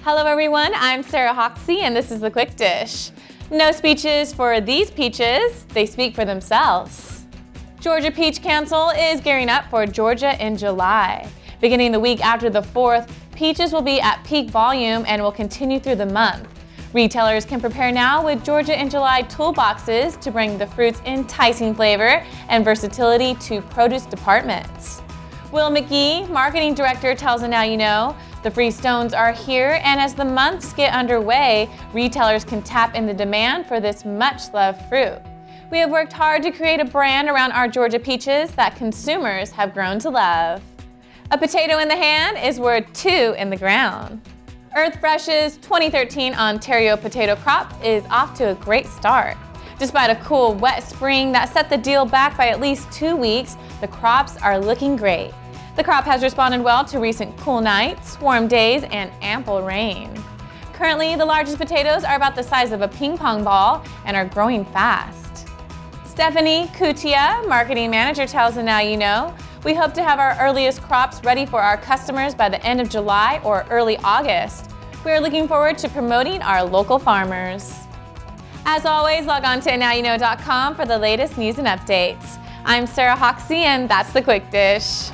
Hello everyone, I'm Sarah Hoxie and this is The Quick Dish. No speeches for these peaches, they speak for themselves. Georgia Peach Council is gearing up for Georgia in July. Beginning the week after the 4th, peaches will be at peak volume and will continue through the month. Retailers can prepare now with Georgia in July toolboxes to bring the fruit's enticing flavor and versatility to produce departments. Will McGee, Marketing Director, tells a Now You Know, the free stones are here, and as the months get underway, retailers can tap in the demand for this much-loved fruit. We have worked hard to create a brand around our Georgia peaches that consumers have grown to love. A potato in the hand is worth 2 in the ground. EarthFresh's 2013 Ontario potato crop is off to a great start. Despite a cool, wet spring that set the deal back by at least 2 weeks, the crops are looking great. The crop has responded well to recent cool nights, warm days, and ample rain. Currently, the largest potatoes are about the size of a ping pong ball and are growing fast. Stephanie Kutia, Marketing Manager, tells the Now You Know, we hope to have our earliest crops ready for our customers by the end of July or early August. We are looking forward to promoting our local farmers. As always, log on to NowYouKnow.com for the latest news and updates. I'm Sarah Hoxie, and that's The Quick Dish.